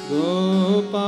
गोपाल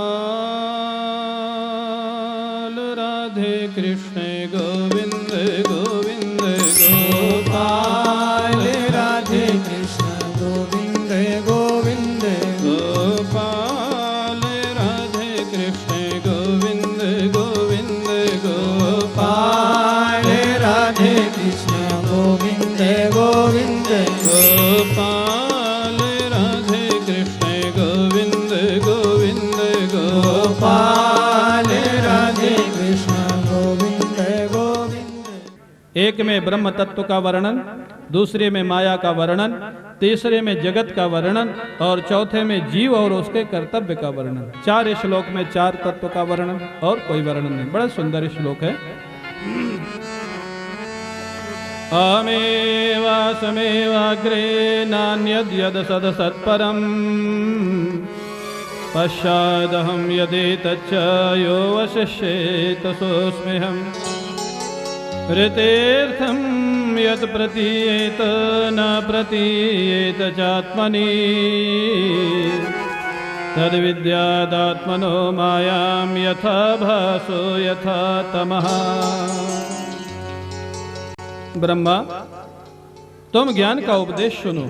राधे कृष्ण गोविंद गोविंद गोपाल राधे कृष्ण गोविंद गोविंद गोपाल राधे कृष्ण गोविंद गोविंद गोपाल राधे कृष्ण गोविंद गोविंद गोपाल राधे कृष्ण गोविंद गोविंद गोपाल राधे कृष्ण गोविंद गोविंद। एक में ब्रह्म तत्व का वर्णन, दूसरे में माया का वर्णन, तीसरे में जगत का वर्णन और चौथे में जीव और उसके कर्तव्य का वर्णन। 4 श्लोक में 4 तत्व का वर्णन और कोई वर्णन नहीं। बड़ा सुंदर श्लोक है। अमेवासमेवाग्रे नान्यद्यद सदसत्परम् पश्चादहं यदेतच्च यो वशिष्येत सोऽस्म्यहम् ऋतेर्थं यत् प्रतीयेत न प्रतीयेत चात्मनि तद्विद्यादात्मनो मायां यथा भासो यथा तमः। ब्रह्मा, तुम ज्ञान का उपदेश सुनो।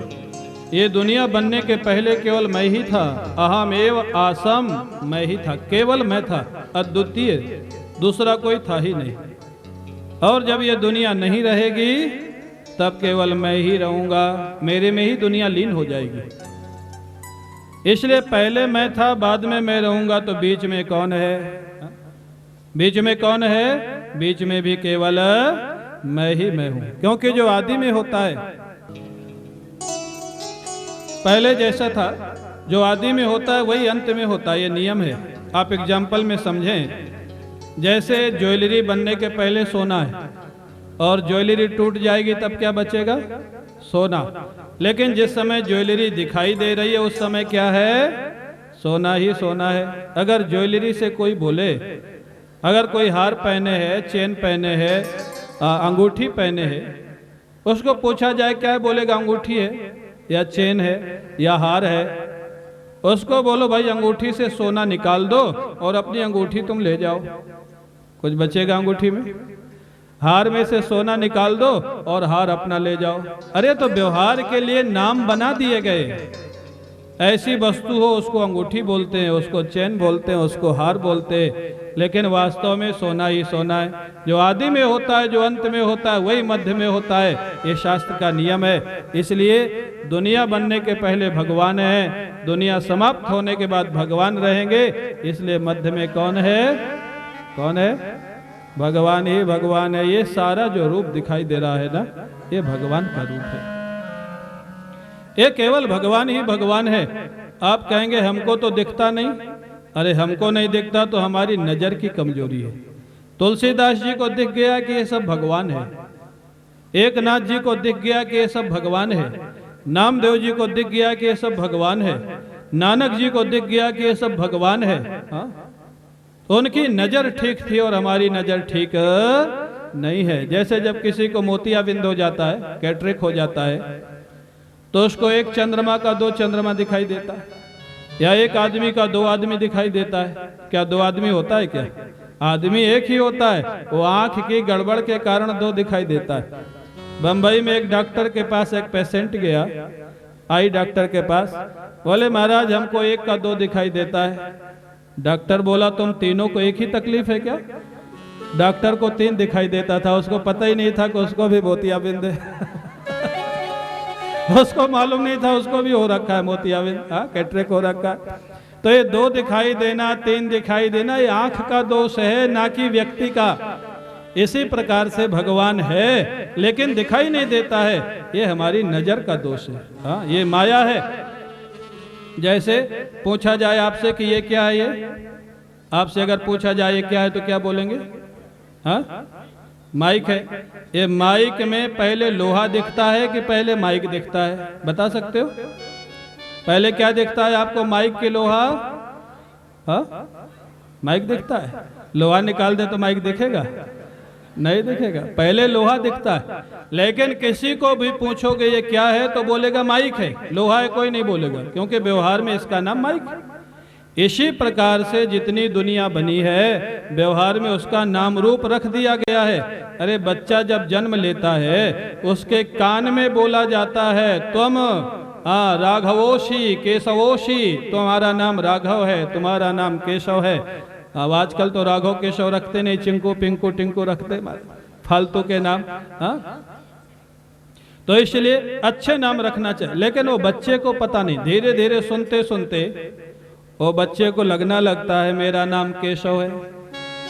ये दुनिया बनने के पहले केवल मैं ही था। अहमेव आसम, मैं ही था, केवल मैं था, अद्वितीय, दूसरा कोई था ही नहीं। और जब ये दुनिया नहीं रहेगी तब केवल मैं ही रहूंगा, मेरे में ही दुनिया लीन हो जाएगी। इसलिए पहले मैं था, बाद में मैं रहूंगा, तो बीच में कौन है? बीच में कौन है? बीच में भी केवल मैं ही मैं हूं। क्योंकि जो आदि में होता है पहले जैसा था, जो आदि में होता है वही अंत में होता है। ये नियम है। आप एग्जाम्पल में समझें, जैसे ज्वेलरी बनने के पहले सोना है और ज्वेलरी टूट जाएगी तब क्या बचेगा? सोना। लेकिन जिस समय ज्वेलरी दिखाई दे रही है उस समय क्या है? सोना ही सोना है। अगर ज्वेलरी से कोई बोले, अगर कोई हार पहने है, चेन पहने है, अंगूठी पहने है, उसको पूछा जाए क्या है, बोलेगा अंगूठी है या चेन है या हार है। उसको बोलो भाई अंगूठी से सोना निकाल दो और अपनी अंगूठी तुम ले जाओ, कुछ बचेगा अंगूठी में? हार में से सोना निकाल दो और हार अपना ले जाओ। अरे तो व्यवहार के लिए नाम बना दिए गए। ऐसी वस्तु हो उसको अंगूठी बोलते हैं, उसको चैन बोलते हैं, उसको हार बोलते हैं, लेकिन वास्तव में सोना ही सोना है। जो आदि में होता है, जो अंत में होता है, वही मध्य में होता है। ये शास्त्र का नियम है। इसलिए दुनिया बनने के पहले भगवान है, दुनिया समाप्त होने के बाद भगवान रहेंगे। इसलिए मध्य में कौन है? कौन है? भगवान ही भगवान है। ये सारा जो रूप दिखाई दे रहा है ना, ये भगवान का रूप है। ये केवल भगवान ही भगवान है। आप कहेंगे हमको तो दिखता नहीं। अरे हमको नहीं दिखता तो हमारी नजर की कमजोरी है। तुलसीदास जी को दिख गया कि ये सब भगवान है, एकनाथ जी को दिख गया कि ये सब भगवान है, नामदेव जी को दिख गया कि ये सब भगवान है, नानक जी को दिख गया कि ये सब भगवान है। तो उनकी नजर ठीक थी और हमारी नजर ठीक नहीं है। जैसे जब किसी को मोतियाबिंद हो जाता है, कैटरेक हो जाता है, तो उसको एक चंद्रमा का 2 चंद्रमा दिखाई देता है, या एक आदमी का 2 आदमी दिखाई देता है। क्या 2 आदमी होता है? क्या आदमी एक ही होता है। वो आंख की गड़बड़ के कारण 2 दिखाई देता है। बंबई में एक डॉक्टर के पास एक पेशेंट गया, आई डॉक्टर के पास, बोले महाराज हमको 1 का 2 दिखाई देता है। डॉक्टर बोला तुम तीनों को एक ही तकलीफ है क्या? डॉक्टर को 3 दिखाई देता था, उसको पता ही नहीं था कि उसको भी मोतियाबिंद है। उसको मालूम नहीं था उसको भी हो रखा है मोतियाबिंद, कैटरेक हो रखा है। तो ये 2 दिखाई देना, 3 दिखाई देना, ये आंख का दोष है, ना कि व्यक्ति का। इसी प्रकार से भगवान है लेकिन दिखाई नहीं देता है, ये हमारी नजर का दोष है। ये माया है। जैसे पूछा जाए आपसे कि ये क्या है, ये आपसे अगर पूछा जाए ये क्या है तो क्या बोलेंगे? माइक है। ये माइक में पहले लोहा दिखता है कि पहले माइक दिखता है? बता सकते हो? पहले क्या दिखता है आपको, माइक के लोहा? माइक दिखता है। लोहा निकाल दे तो माइक दिखेगा? नहीं दिखेगा। पहले लोहा दिखता है। लेकिन किसी को भी पूछोगे ये क्या है तो बोलेगा माइक है। लोहा है कोई नहीं बोलेगा, क्योंकि व्यवहार में इसका नाम माइक है। इसी प्रकार से जितनी दुनिया बनी है व्यवहार में उसका नाम रूप रख दिया गया है। अरे बच्चा जब जन्म लेता है उसके कान में बोला जाता है तुम राघवोशी केशवोशी, तुम्हारा नाम राघव है, तुम्हारा नाम केशव है। अब आजकल तो राघव केशव रखते नहीं, चिंकू पिंकू टिंकू रखते फालतू के नाम। तो इसलिए अच्छे नाम रखना चाहिए। लेकिन वो बच्चे को पता नहीं, धीरे धीरे सुनते सुनते वो बच्चे को लगना लगता है मेरा नाम केशव है।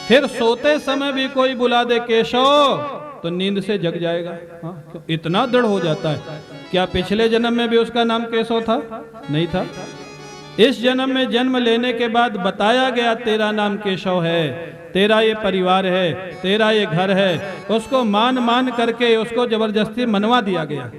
फिर सोते समय भी कोई बुला दे केशव तो नींद से जग जाएगा। इतना दृढ़ हो जाता है। क्या पिछले जन्म में भी उसका नाम केशव था? नहीं था। इस जन्म में जन्म लेने के बाद बताया गया तेरा नाम केशव है, तेरा ये परिवार है, तेरा ये घर है। उसको मान मान करके उसको जबरदस्ती मनवा दिया गया।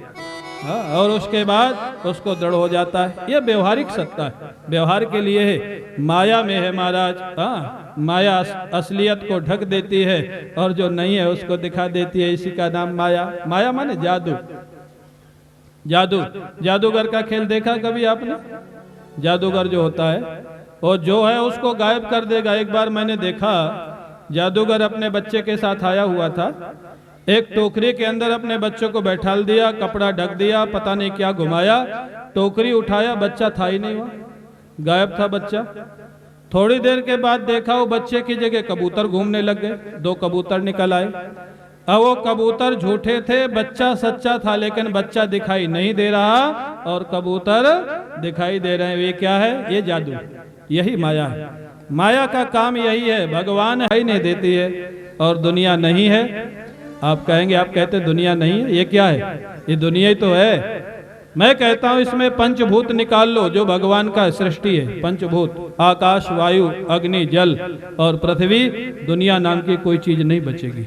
और उसके बाद उसको दृढ़ हो जाता है। ये व्यवहारिक सत्ता है, व्यवहार के लिए है। माया में है महाराज। माया असलियत को ढक देती है और जो नहीं है उसको दिखा देती है। इसी का नाम माया। माया माने जादू। जादू, जादूगर का खेल देखा कभी आपने? जादूगर जो होता है वो जो है उसको गायब कर देगा। एक बार मैंने देखा जादूगर अपने बच्चे के साथ आया हुआ था। एक टोकरी के अंदर अपने बच्चों को बैठाल दिया, कपड़ा ढक दिया, पता नहीं क्या घुमाया, टोकरी उठाया, बच्चा था ही नहीं, वहां गायब था बच्चा। थोड़ी देर के बाद देखा वो बच्चे की जगह कबूतर घूमने लग गए। 2 कबूतर निकल आए। अब वो कबूतर झूठे थे, बच्चा सच्चा था, लेकिन बच्चा दिखाई नहीं दे रहा और कबूतर दिखाई दे रहे हैं। ये क्या है? ये जादू, यही माया है। माया का काम यही है। भगवान है ही नहीं देती है और दुनिया नहीं है। आप कहेंगे, आप कहते दुनिया नहीं है, ये क्या है? ये दुनिया ही तो है। मैं कहता हूं इसमें पंचभूत निकाल लो जो भगवान का सृष्टि है। पंचभूत आकाश, वायु, अग्नि, जल और पृथ्वी, दुनिया नाम की कोई चीज नहीं बचेगी।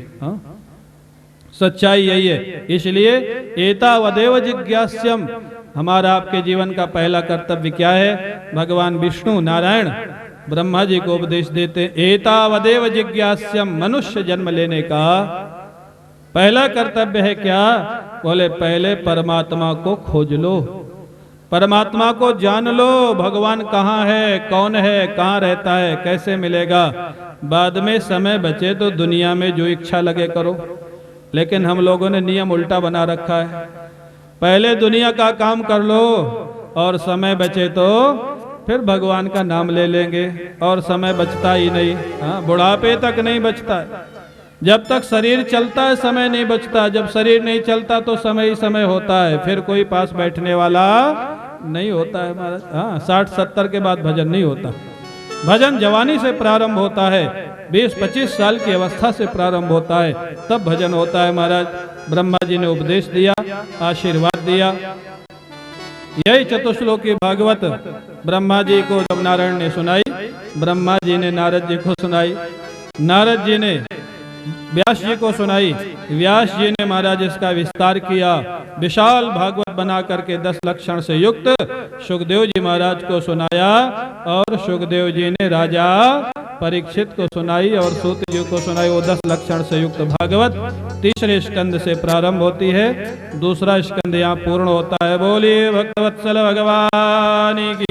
सच्चाई यही है। इसलिए एतावदेव जिज्ञास्यम, हमारा आपके जीवन का पहला कर्तव्य क्या है? भगवान विष्णु नारायण ब्रह्मा जी को उपदेश देते, एतावदेव जिज्ञास्यम, मनुष्य जन्म लेने का पहला कर्तव्य है क्या? बोले पहले परमात्मा को खोज लो, परमात्मा को जान लो। भगवान कहाँ है, कौन है, कहाँ रहता है, कैसे मिलेगा। बाद में समय बचे तो दुनिया में जो इच्छा लगे करो। लेकिन हम लोगों ने नियम उल्टा बना रखा है। पहले दुनिया का काम कर लो और समय बचे तो फिर भगवान का नाम ले लेंगे, और समय बचता ही नहीं। बुढ़ापे तक नहीं बचता है। जब तक शरीर चलता है समय नहीं बचता। जब शरीर नहीं चलता तो समय ही समय होता है, फिर कोई पास बैठने वाला नहीं होता है महाराज। 60-70 के बाद भजन नहीं होता। भजन जवानी से प्रारंभ होता है, 20-25 साल की अवस्था से प्रारंभ होता है, तब भजन होता है महाराज। ब्रह्मा जी ने उपदेश दिया, आशीर्वाद दिया। यही चतुश्लोकी भागवत ब्रह्मा जी को जब नारायण ने सुनाई, ब्रह्मा जी ने नारद जी को सुनाई, नारद जी ने व्यास जी को सुनाई, व्यास जी ने महाराज इसका विस्तार किया। विशाल भागवत बना करके 10 लक्षण से युक्त सुखदेव जी महाराज को सुनाया, और सुखदेव जी ने राजा परीक्षित को सुनाई और सूत जी को सुनाई। वो 10 लक्षण से युक्त भागवत तीसरे स्कंद से प्रारंभ होती है, दूसरा स्कंद यहाँ पूर्ण होता है। बोलिए भक्तवत्सल भगवान की।